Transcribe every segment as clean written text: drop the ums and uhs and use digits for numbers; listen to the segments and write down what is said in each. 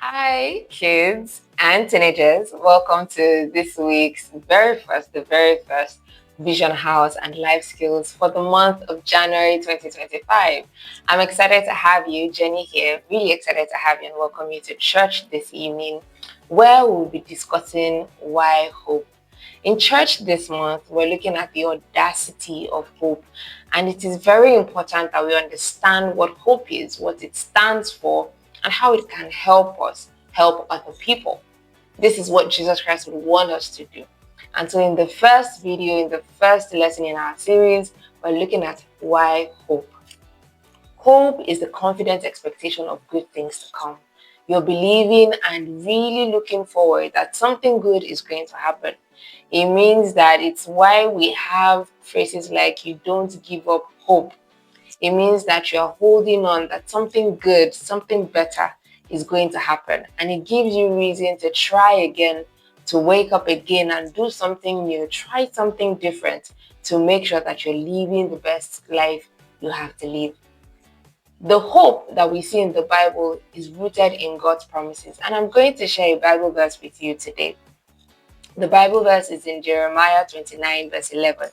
Hi, kids and teenagers. Welcome to this week's the very first Vision House and Life Skills for the month of January 2025. I'm excited to have you, Jenny here. Really excited to have you and welcome you to church this evening, where we'll be discussing why hope. In church this month, we're looking at the audacity of hope, and it is very important that we understand what hope is, what it stands for, and how it can help us help other people. This is what Jesus Christ would want us to do. And so, in the first video, in the first lesson in our series, we're looking at why hope. Hope is the confident expectation of good things to come. You're believing and really looking forward that something good is going to happen. It means that it's why we have phrases like you don't give up hope. It means that you're holding on, that something good, something better is going to happen. And it gives you reason to try again, to wake up again and do something new, try something different to make sure that you're living the best life you have to live. The hope that we see in the Bible is rooted in God's promises. And I'm going to share a Bible verse with you today. The Bible verse is in Jeremiah 29, verse 11.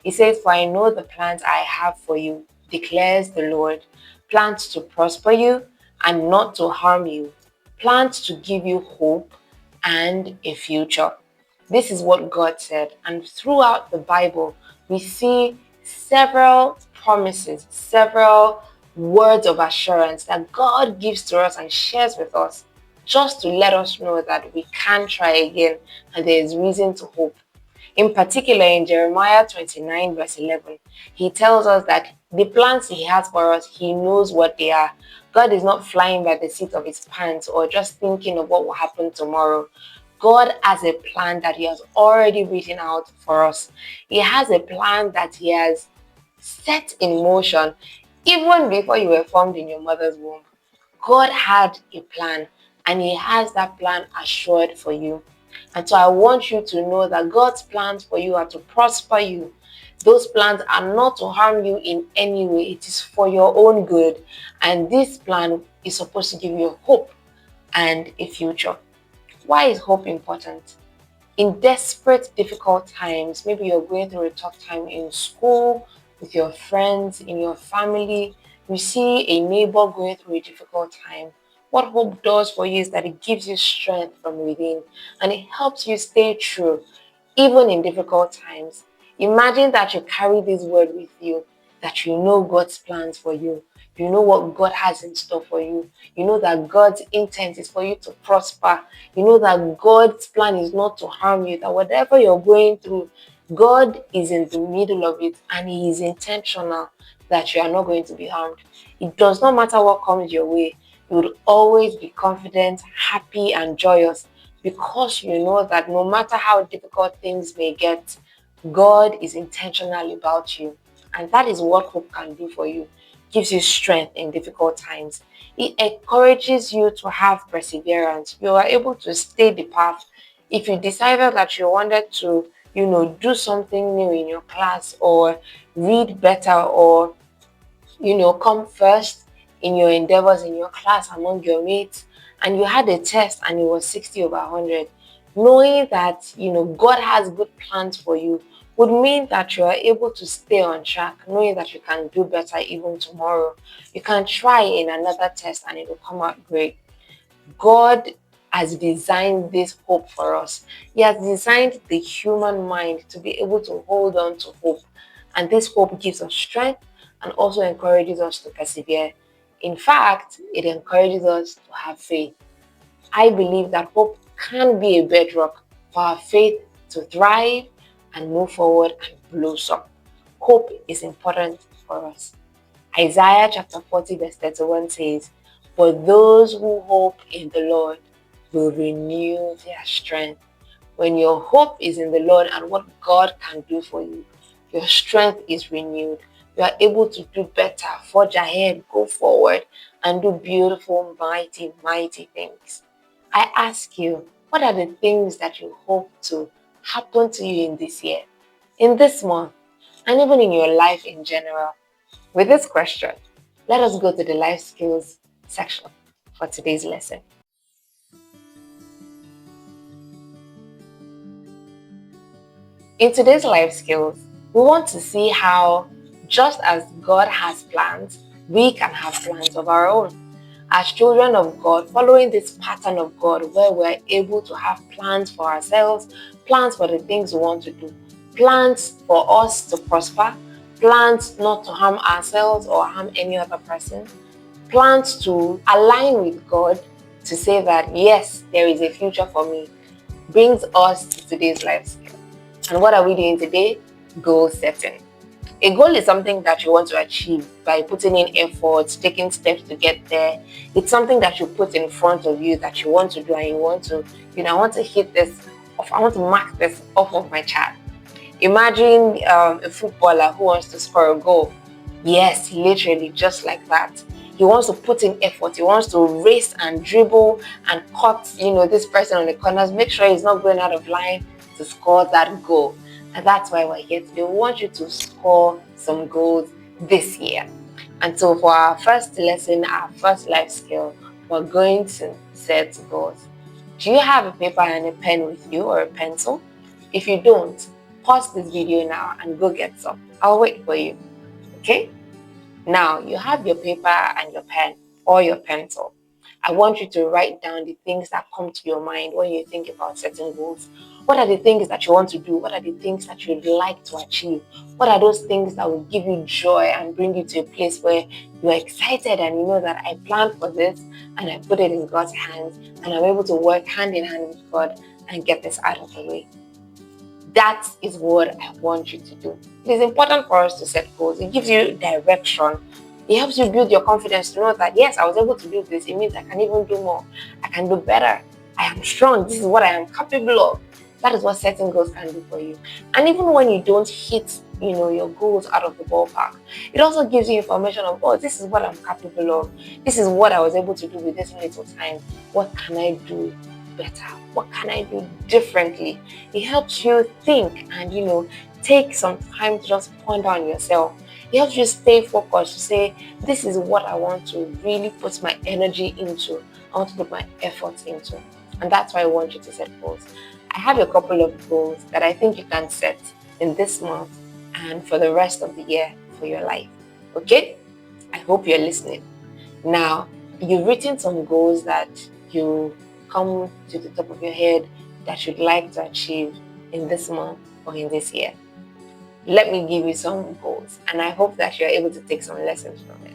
It says, "For I know the plans I have for you, declares the Lord, plans to prosper you and not to harm you, plans to give you hope and a future." This is what God said. And throughout the Bible, we see several promises, several words of assurance that God gives to us and shares with us just to let us know that we can try again and there is reason to hope. In particular, in Jeremiah 29, verse 11, he tells us that the plans he has for us, he knows what they are. God is not flying by the seat of his pants or just thinking of what will happen tomorrow. God has a plan that he has already written out for us. He has a plan that he has set in motion even before you were formed in your mother's womb. God had a plan and he has that plan assured for you. And so I want you to know that God's plans for you are to prosper you. Those plans are not to harm you in any way. It is for your own good. And this plan is supposed to give you hope and a future. Why is hope important? In desperate, difficult times, maybe you're going through a tough time in school, with your friends, in your family, you see a neighbor going through a difficult time. What hope does for you is that it gives you strength from within and it helps you stay true, even in difficult times. Imagine that you carry this word with you, that you know God's plans for you. You know what God has in store for you. You know that God's intent is for you to prosper. You know that God's plan is not to harm you, that whatever you're going through, God is in the middle of it and He is intentional that you are not going to be harmed. It does not matter what comes your way. You would always be confident, happy, and joyous because you know that no matter how difficult things may get, God is intentional about you. And that is what hope can do for you. Gives you strength in difficult times. It encourages you to have perseverance. You are able to stay the path. If you decided that you wanted to, do something new in your class or read better or, come first in your endeavors in your class among your mates, and you had a test and it was 60 over 100, knowing that, God has good plans for you would mean that you are able to stay on track, knowing that you can do better even tomorrow. You can try in another test and it will come out great. God has designed this hope for us. He has designed the human mind to be able to hold on to hope. And this hope gives us strength and also encourages us to persevere. In fact, it encourages us to have faith. I believe that hope can be a bedrock for our faith to thrive and move forward and blossom. Hope is important for us. Isaiah chapter 40 verse 31 says, "For those who hope in the Lord will renew their strength." When your hope is in the Lord and what God can do for you, your strength is renewed. You are able to do better, forge ahead, go forward, and do beautiful, mighty, mighty things. I ask you, what are the things that you hope to happen to you in this year, in this month, and even in your life in general? With this question, let us go to the life skills section for today's lesson. In today's life skills, we want to see how, just as God has plans, we can have plans of our own. As children of God, following this pattern of God where we're able to have plans for ourselves, plans for the things we want to do, plans for us to prosper, plans not to harm ourselves or harm any other person, plans to align with God to say that, yes, there is a future for me, brings us to today's life skill. And what are we doing today? Goal setting. A goal is something that you want to achieve by putting in effort, taking steps to get there. It's something that you put in front of you that you want to do and you want to, I want to hit this off, I want to mark this off of my chart. Imagine a footballer who wants to score a goal. Yes, literally, just like that. He wants to put in effort. He wants to race and dribble and cut, this person on the corners, make sure he's not going out of line to score that goal. And that's why we're here today. We want you to score some goals this year. And so for our first lesson, our first life skill, we're going to set goals. Do you have a paper and a pen with you, or a pencil? If you don't, pause this video now and go get some. I'll wait for you. Okay? Now, you have your paper and your pen or your pencil. I want you to write down the things that come to your mind when you think about setting goals. What are the things that you want to do? What are the things that you'd like to achieve? What are those things that will give you joy and bring you to a place where you're excited and you know that I planned for this and I put it in God's hands and I'm able to work hand in hand with God and get this out of the way? That is what I want you to do. It is important for us to set goals. It gives you direction. It helps you build your confidence to know that, yes, I was able to do this. It means I can even do more. I can do better. I am strong. This is what I am capable of. That is what setting goals can do for you. And even when you don't hit, your goals out of the ballpark, it also gives you information of, oh, this is what I'm capable of. This is what I was able to do with this little time. What can I do better? What can I do differently? It helps you think and, take some time to just ponder on yourself. It helps you stay focused, to say, this is what I want to really put my energy into. I want to put my efforts into. And that's why I want you to set goals. I have a couple of goals that I think you can set in this month and for the rest of the year for your life. Okay? I hope you're listening. Now, you've written some goals that you come to the top of your head that you'd like to achieve in this month or in this year. Let me give you some goals, and I hope that you're able to take some lessons from it.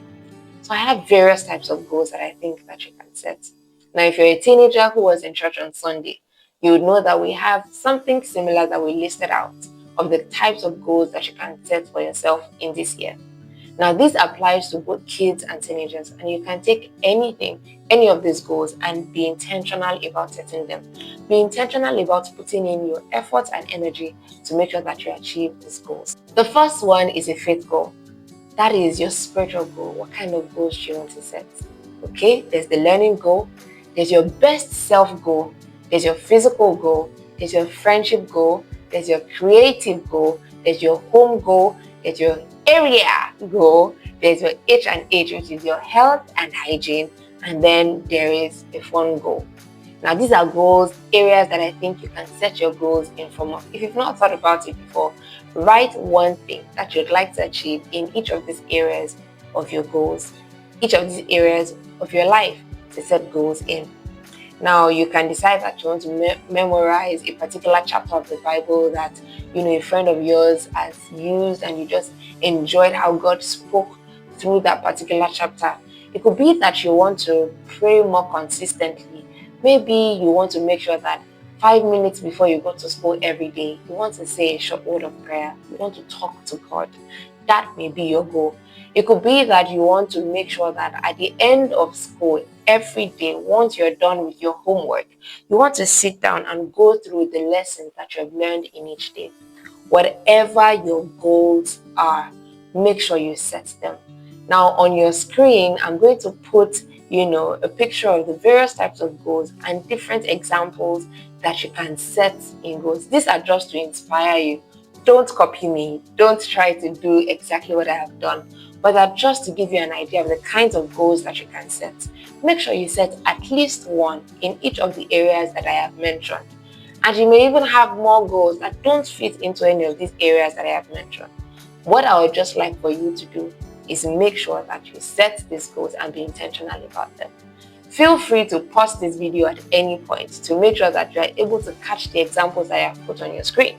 So I have various types of goals that I think that you can set. Now, if you're a teenager who was in church on Sunday, you would know that we have something similar that we listed out of the types of goals that you can set for yourself in this year. Now, this applies to both kids and teenagers, and you can take any of these goals, and be intentional about setting them. Be intentional about putting in your efforts and energy to make sure that you achieve these goals. The first one is a faith goal. That is your spiritual goal. What kind of goals do you want to set? Okay, there's the learning goal, there's your best self goal, there's your physical goal, there's your friendship goal, there's your creative goal, there's your home goal, there's your area goal, there's your H&H, which is your health and hygiene, and then there is a fun goal. Now, these are goals, areas that I think you can set your goals in from. If you've not thought about it before, write one thing that you'd like to achieve in each of these areas of your goals, each of these areas of your life to set goals in. Now, you can decide that you want to memorize a particular chapter of the Bible that, a friend of yours has used and you just enjoyed how God spoke through that particular chapter. It could be that you want to pray more consistently. Maybe you want to make sure that 5 minutes before you go to school every day, you want to say a short word of prayer. You want to talk to God. That may be your goal. It could be that you want to make sure that at the end of school, every day, once you're done with your homework, you want to sit down and go through the lessons that you have learned in each day. Whatever your goals are, make sure you set them. Now, on your screen, I'm going to put, a picture of the various types of goals and different examples that you can set in goals. These are just to inspire you. Don't copy me. Don't try to do exactly what I have done, but are just to give you an idea of the kinds of goals that you can set. Make sure you set at least one in each of the areas that I have mentioned. And you may even have more goals that don't fit into any of these areas that I have mentioned. What I would just like for you to do is make sure that you set these goals and be intentional about them. Feel free to pause this video at any point to make sure that you are able to catch the examples that I have put on your screen.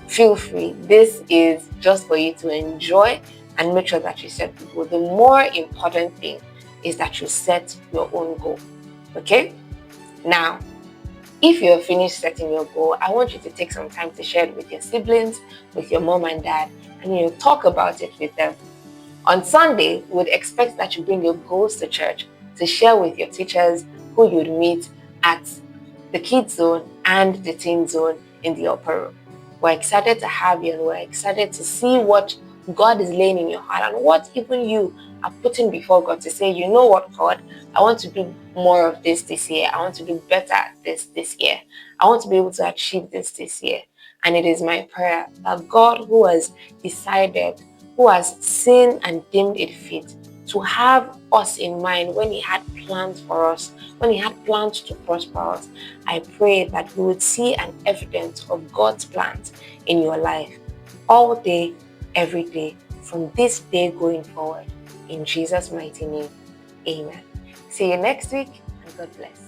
Feel free. This is just for you to enjoy and make sure that you set the goal. The more important thing is that you set your own goal. Okay? Now, if you're finished setting your goal, I want you to take some time to share it with your siblings, with your mom and dad, and talk about it with them. On Sunday, we would expect that you bring your goals to church to share with your teachers who you'd meet at the kids zone and the teen zone in the upper room. We're excited to have you, and we're excited to see what God is laying in your heart and what even you are putting before God to say, you know what, God, I want to do more of this year. I want to do better at this year. I want to be able to achieve this year. And it is my prayer that God, who has decided, who has seen and deemed it fit to have us in mind when He had plans for us, when He had plans to prosper us, I pray that we would see an evidence of God's plans in your life all day, every day, from this day going forward. In Jesus' mighty name, amen. See you next week, and God bless.